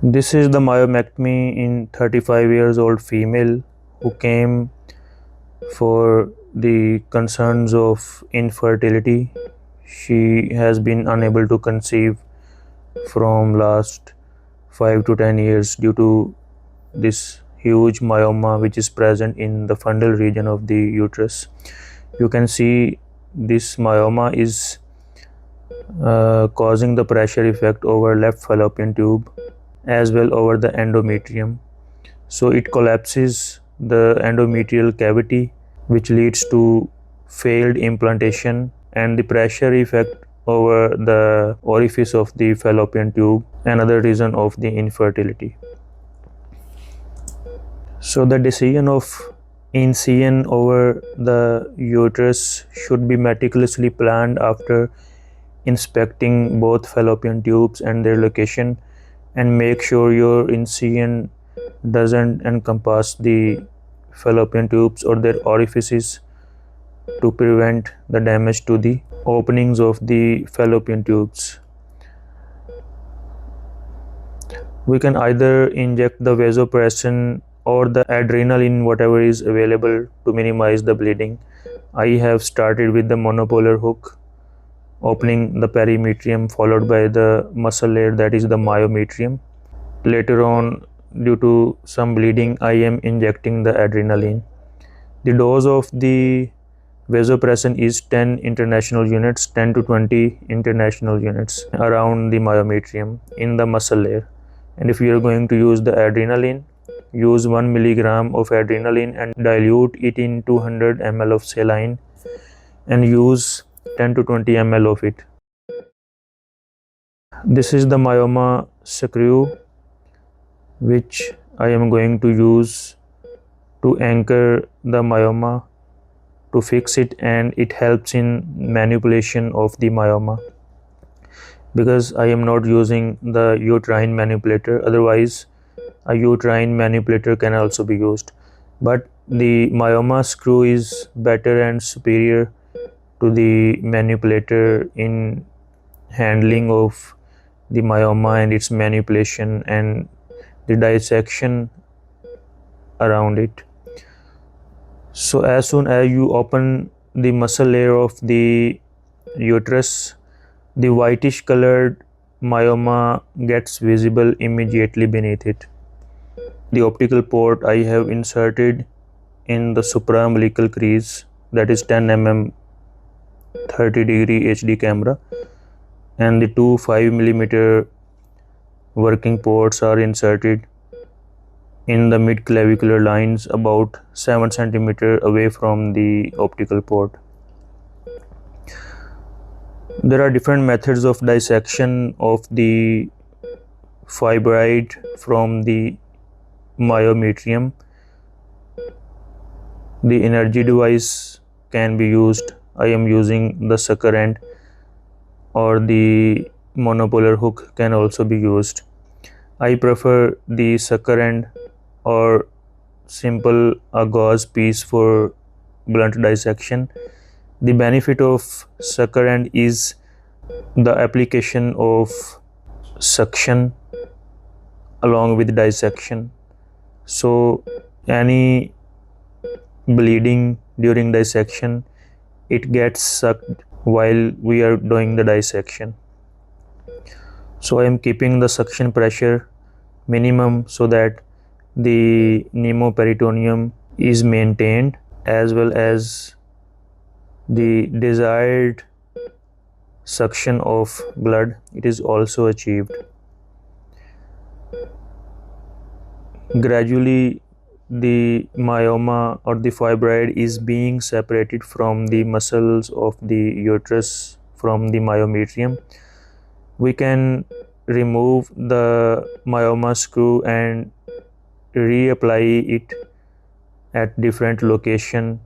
This is the myomectomy in 35 years old female who came for the concerns of infertility. She has been unable to conceive from last 5 to 10 years due to this huge myoma which is present in the fundal region of the uterus. You can see this myoma is causing the pressure effect over left fallopian tube as well over the endometrium. So it collapses the endometrial cavity, which leads to failed implantation and the pressure effect over the orifice of the fallopian tube, another reason of the infertility. So the decision of incision over the uterus should be meticulously planned after inspecting both fallopian tubes and their location, and make sure your incision doesn't encompass the fallopian tubes or their orifices to prevent the damage to the openings of the fallopian tubes. We can either inject the vasopressin or the adrenaline, whatever is available, to minimize the bleeding. I have started with the monopolar hook, opening the perimetrium followed by the muscle layer, that is the myometrium. Later on, due to some bleeding, I am injecting the adrenaline. The dose of the vasopressin is 10 international units, 10 to 20 international units around the myometrium in the muscle layer. And if you are going to use the adrenaline, use 1 milligram of adrenaline and dilute it in 200 ml of saline and use 10 to 20 ml of it. This is the myoma screw which I am going to use to anchor the myoma, to fix it, and it helps in manipulation of the myoma because I am not using the uterine manipulator. Otherwise a uterine manipulator can also be used, but the myoma screw is better and superior to the manipulator in handling of the myoma and its manipulation and the dissection around it. So as soon as you open the muscle layer of the uterus, the whitish colored myoma gets visible immediately beneath it. The optical port I have inserted in the supraumbilical crease, that is 10 mm 30-degree HD camera, and the two 5 mm working ports are inserted in the mid-clavicular lines about 7 cm away from the optical port. There are different methods of dissection of the fibroid from the myometrium. The energy device can be used. I am using the sucker end, or the monopolar hook can also be used. I prefer the sucker end or simple a gauze piece for blunt dissection. The benefit of sucker end is the application of suction along with dissection. So any bleeding during dissection, it gets sucked while we are doing the dissection. So I am keeping the suction pressure minimum so that the pneumoperitoneum is maintained, as well as the desired suction of blood, it is also achieved. Gradually the myoma or the fibroid is being separated from the muscles of the uterus from the myometrium. We can remove the myoma screw and reapply it at different location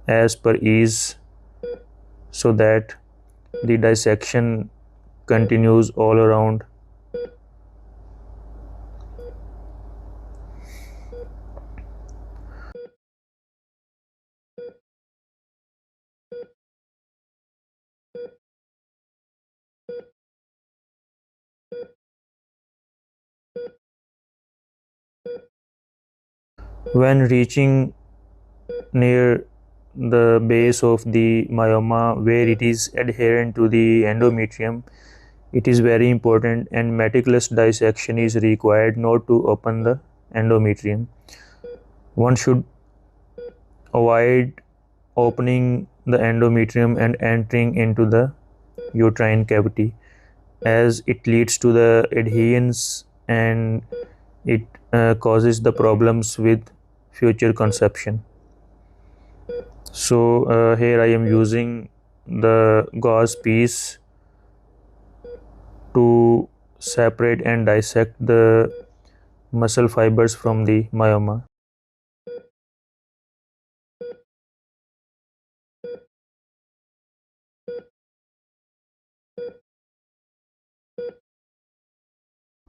as per ease, so that the dissection continues all around. When reaching near the base of the myoma where it is adherent to the endometrium, it is very important and meticulous dissection is required not to open the endometrium. One should avoid opening the endometrium and entering into the uterine cavity, as it leads to the adhesions and it causes the problems with future conception. So here I am using the gauze piece to separate and dissect the muscle fibers from the myoma.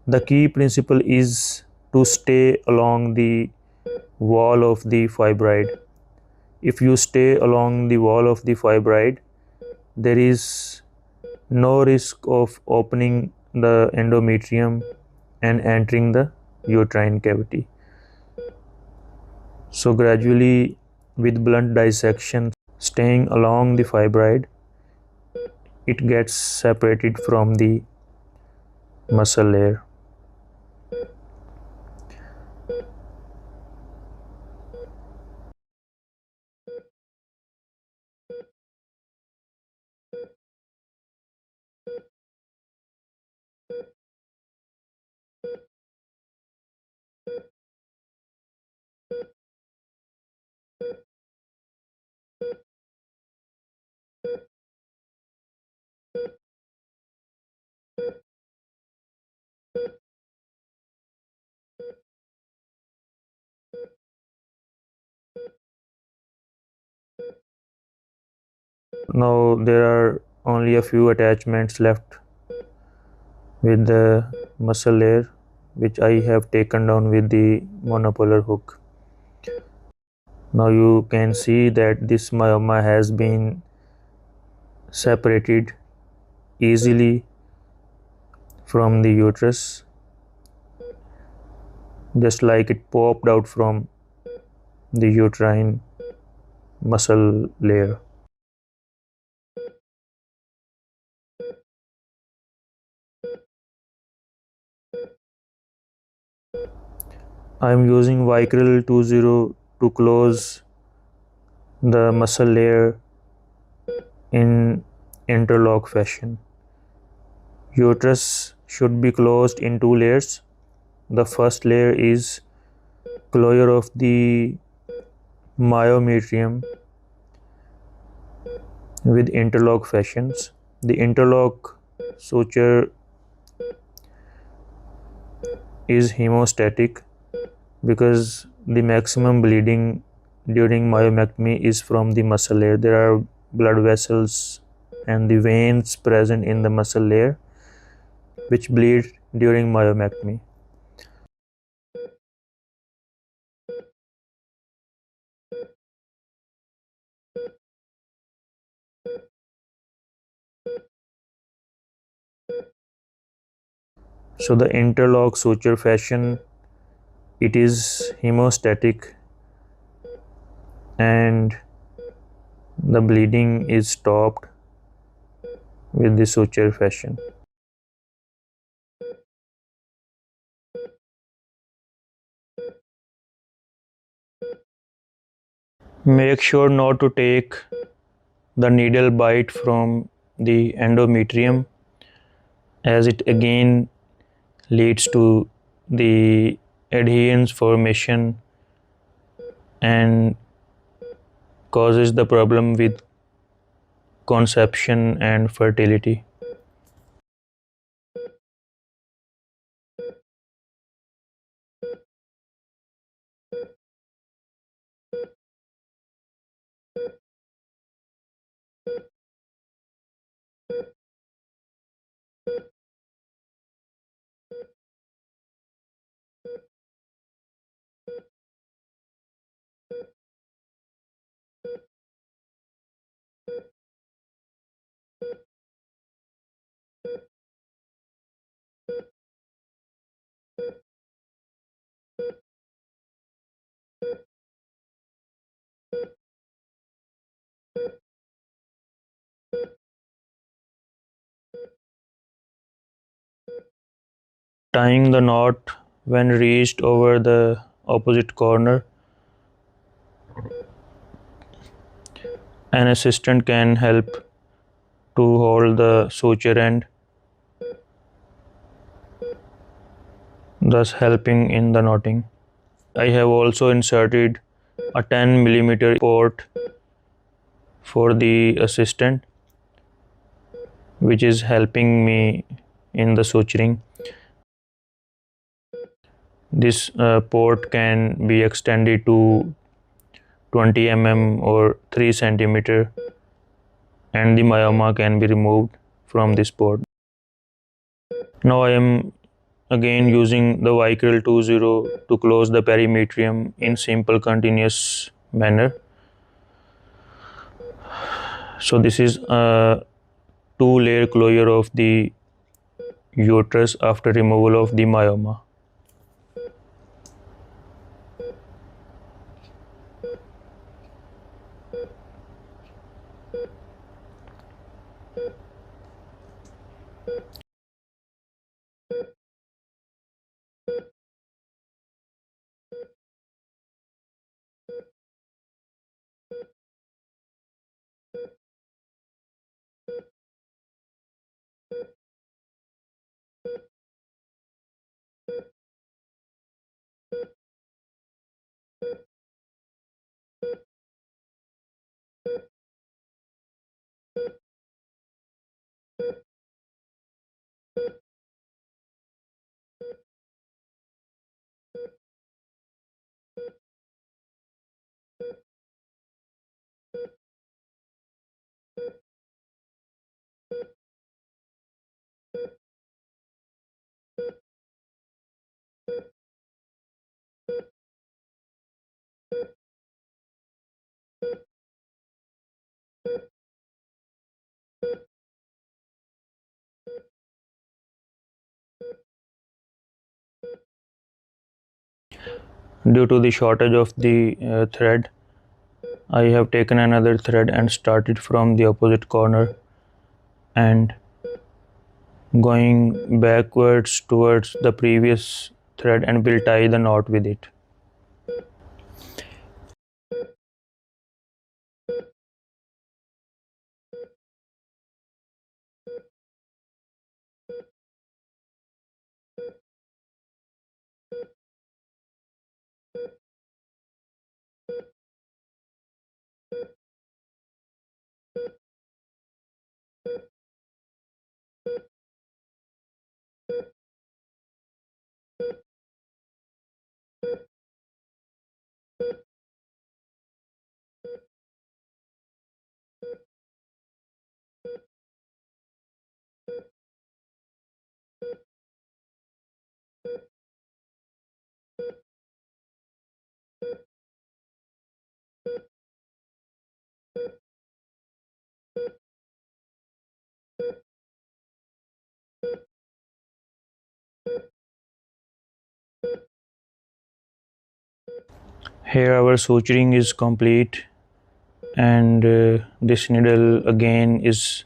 The key principle is to stay along the wall of the fibroid. If you stay along the wall of the fibroid, there is no risk of opening the endometrium and entering the uterine cavity. So gradually, with blunt dissection, staying along the fibroid, it gets separated from the muscle layer. Now there are only a few attachments left with the muscle layer, which I have taken down with the monopolar hook. Now you can see that this myoma has been separated easily from the uterus, just like it popped out from the uterine muscle layer. I am using Vicryl 20 to close the muscle layer in interlock fashion. Uterus should be closed in two layers. The first layer is closure of the myometrium with interlock fashions. The interlock suture is hemostatic because the maximum bleeding during myomectomy is from the muscle layer. There are blood vessels and the veins present in the muscle layer which bleed during myomectomy. So the interlock suture fashion, it is hemostatic and the bleeding is stopped with the suture fashion. Make sure not to take the needle bite from the endometrium, as it again leads to the adherence formation and causes the problem with conception and fertility. Tying the knot when reached over the opposite corner. An assistant can help to hold the suture end, thus helping in the knotting. I have also inserted a 10 mm port for the assistant, which is helping me in the suturing. This port can be extended to 20 or 3 centimeter, and the myoma can be removed from this port. Now I am again using the Vicryl 20 to close the perimetrium in simple continuous manner. So this is a two-layer closure of the uterus after removal of the myoma. Due to the shortage of the thread, I have taken another thread and started from the opposite corner and going backwards towards the previous thread and will tie the knot with it. Here our suturing is complete, and this needle again is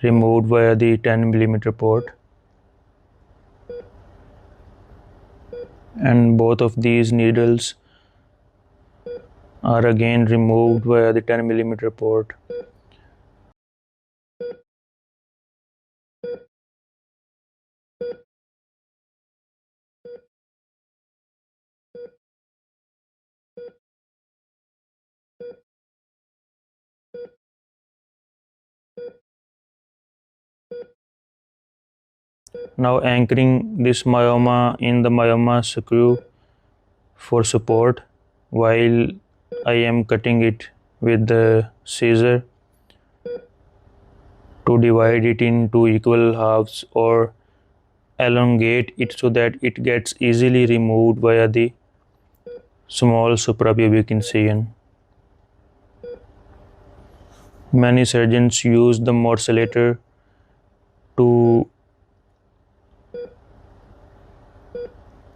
removed via the 10 mm port, and both of these needles are again removed via the 10 mm port. Now anchoring this myoma in the myoma screw for support while I am cutting it with the scissor to divide it into equal halves or elongate it so that it gets easily removed via the small suprapubic incision. Many surgeons use the morcellator to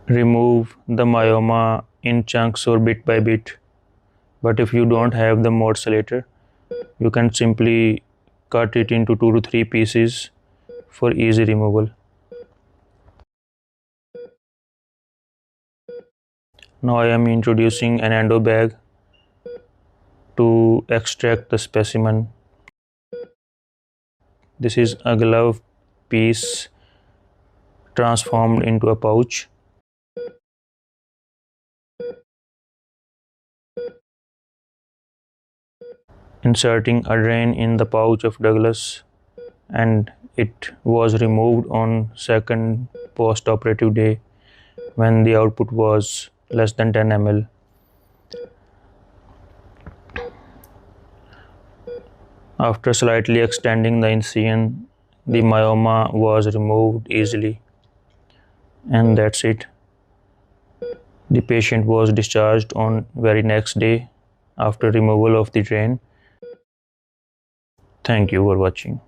remove the myoma in chunks or bit by bit, but if you don't have the morcellator, you can simply cut it into 2 to 3 pieces for easy removal. Now I am introducing an endo bag to extract the specimen. This is a glove piece transformed into a pouch. Inserting a drain in the pouch of Douglas, and it was removed on second post-operative day when the output was less than 10 ml. After slightly extending the incision, the myoma was removed easily, and that's it. The patient was discharged on very next day after removal of the drain. Thank you for watching.